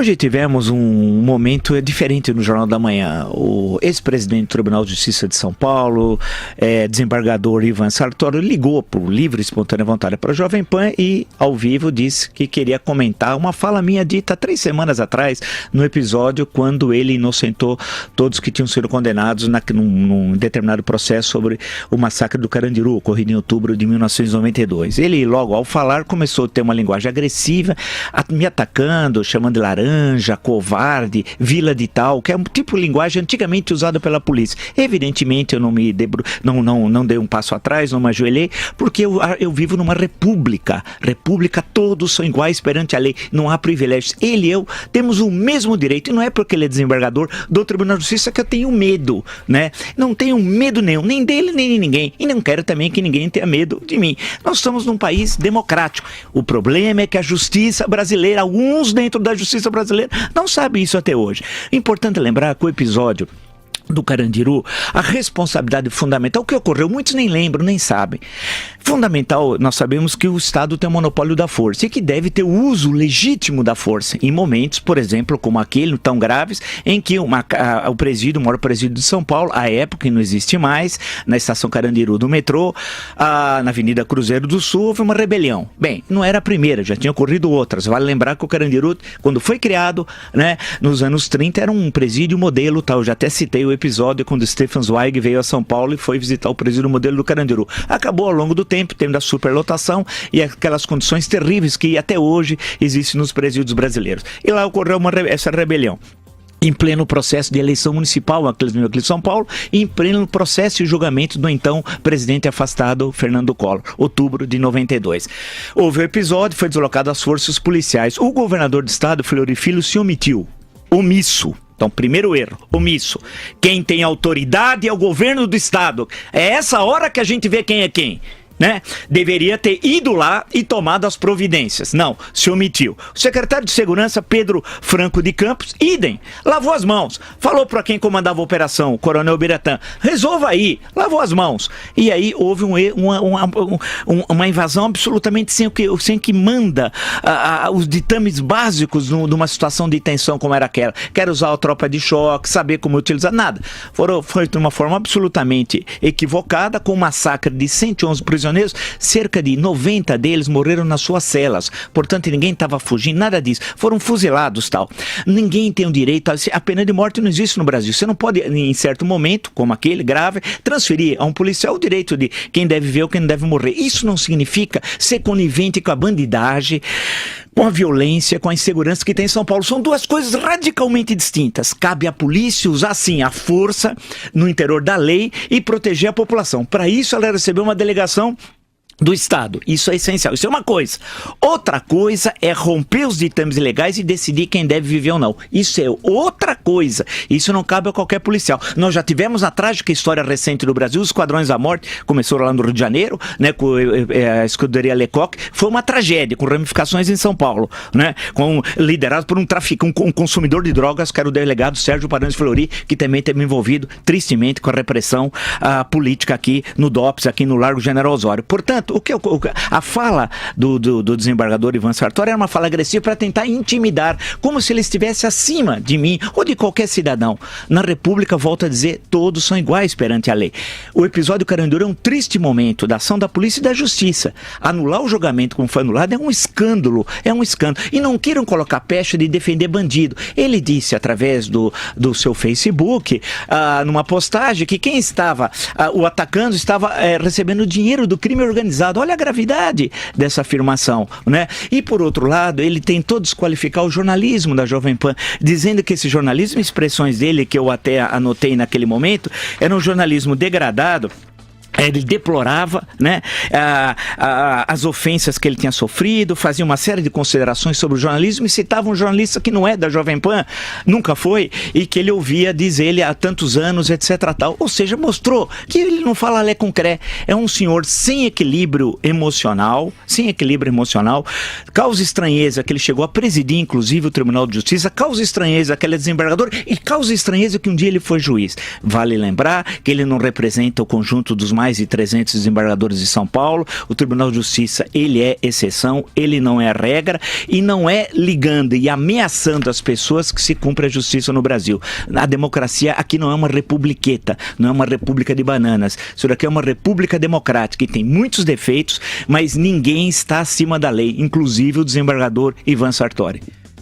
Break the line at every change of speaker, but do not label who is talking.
Hoje tivemos um momento diferente no Jornal da Manhã. O ex-presidente do Tribunal de Justiça de São Paulo, desembargador Ivan Sartori, ligou por livre e espontânea vontade para a Jovem Pan e, ao vivo, disse que queria comentar uma fala minha dita 3 semanas atrás, no episódio quando ele inocentou todos que tinham sido condenados num determinado processo sobre o massacre do Carandiru, ocorrido em outubro de 1992. Ele, logo ao falar, começou a ter uma linguagem agressiva, me atacando, chamando de laranja, covarde, vila de tal, que é um tipo de linguagem antigamente usada pela polícia. Evidentemente eu não dei um passo atrás, não me ajoelhei, porque eu vivo numa república. República, todos são iguais perante a lei, não há privilégios. Ele e eu temos o mesmo direito, e não é porque ele é desembargador do Tribunal de Justiça que eu tenho medo, né? Não tenho medo nenhum, nem dele, nem de ninguém, e não quero também que ninguém tenha medo de mim. Nós estamos num país democrático. O problema é que a justiça brasileira, alguns dentro da justiça brasileira, não sabem isso até hoje. Importante lembrar que o episódio do Carandiru, a responsabilidade fundamental, o que ocorreu, muitos nem lembram, nem sabem. Fundamental, nós sabemos que o Estado tem o monopólio da força e que deve ter o uso legítimo da força em momentos, por exemplo, como aquele, tão graves, em que o maior presídio de São Paulo, à época, que não existe mais, na estação Carandiru do metrô, na Avenida Cruzeiro do Sul, houve uma rebelião. Bem, não era a primeira, já tinha ocorrido outras. Vale lembrar que o Carandiru, quando foi criado, né, nos anos 30, era um presídio modelo, tal. Eu já até citei o episódio quando Stefan Zweig veio a São Paulo e foi visitar o presídio modelo do Carandiru. Acabou ao longo do tempo, tendo a superlotação e aquelas condições terríveis que até hoje existem nos presídios brasileiros. E lá ocorreu essa rebelião. Em pleno processo de eleição municipal aqui em São Paulo, e em pleno processo e julgamento do então presidente afastado Fernando Collor, outubro de 92. Houve o episódio, foi deslocado às forças policiais. O governador do estado, Fleury Filho, se omitiu. Omisso. Então, primeiro erro, omisso. Quem tem autoridade é o governo do estado. É essa hora que a gente vê quem é quem, né? Deveria ter ido lá e tomado as providências. Não, se omitiu. O secretário de Segurança, Pedro Franco de Campos, idem, lavou as mãos. Falou para quem comandava a operação, o coronel Biratã, resolva aí, lavou as mãos. E aí houve uma invasão absolutamente sem que manda os ditames básicos numa situação de tensão como era aquela. Quer usar a tropa de choque, saber como utilizar, nada. Foi de uma forma absolutamente equivocada, com um massacre de 111 prisioneiros. Cerca de 90 deles morreram nas suas celas. Portanto, ninguém estava fugindo, nada disso. Foram fuzilados, tal. Ninguém tem o direito a pena de morte não existe no Brasil. Você não pode, em certo momento, como aquele grave, transferir a um policial o direito de quem deve viver ou quem não deve morrer. Isso não significa ser conivente com a bandidagem, com a violência, com a insegurança que tem em São Paulo. São duas coisas radicalmente distintas. Cabe à polícia usar, sim, a força no interior da lei e proteger a população. Para isso, ela recebeu uma delegação do Estado. Isso é essencial. Isso é uma coisa. Outra coisa é romper os ditames legais e decidir quem deve viver ou não. Isso é outra coisa. Isso não cabe a qualquer policial. Nós já tivemos a trágica história recente do Brasil, os Esquadrões da Morte, começou lá no Rio de Janeiro, né, com a escuderia Lecoq. Foi uma tragédia, com ramificações em São Paulo, né, liderado por um traficante, um consumidor de drogas, que era o delegado Sérgio Paranhos Fleury, que também teve envolvido, tristemente, com a repressão política aqui no DOPS, aqui no Largo General Osório. Portanto, a fala do desembargador Ivan Sartori era uma fala agressiva para tentar intimidar, como se ele estivesse acima de mim ou de qualquer cidadão. Na República, volto a dizer, todos são iguais perante a lei. O episódio Carandiru é um triste momento da ação da polícia e da justiça. Anular o julgamento como foi anulado é um escândalo, E não queiram colocar pecha de defender bandido. Ele disse através do seu Facebook, numa postagem, que quem estava o atacando estava recebendo dinheiro do crime organizado. Olha a gravidade dessa afirmação, né? E por outro lado, ele tentou desqualificar o jornalismo da Jovem Pan, dizendo que esse jornalismo, expressões dele que eu até anotei naquele momento, era um jornalismo degradado. Ele deplorava, né, as ofensas que ele tinha sofrido, fazia uma série de considerações sobre o jornalismo e citava um jornalista que não é da Jovem Pan, nunca foi, e que ele ouvia, diz ele, há tantos anos, etc. tal. Ou seja, mostrou que ele não fala lé com cré. É um senhor sem equilíbrio emocional, causa estranheza que ele chegou a presidir, inclusive, o Tribunal de Justiça, causa estranheza que ele é desembargador e causa estranheza que um dia ele foi juiz. Vale lembrar que ele não representa o conjunto dos mais mais de 300 desembargadores de São Paulo. O Tribunal de Justiça, ele é exceção, ele não é a regra, e não é ligando e ameaçando as pessoas que se cumpre a justiça no Brasil. A democracia aqui não é uma republiqueta, não é uma república de bananas. Isso daqui é uma república democrática e tem muitos defeitos, mas ninguém está acima da lei, inclusive o desembargador Ivan Sartori.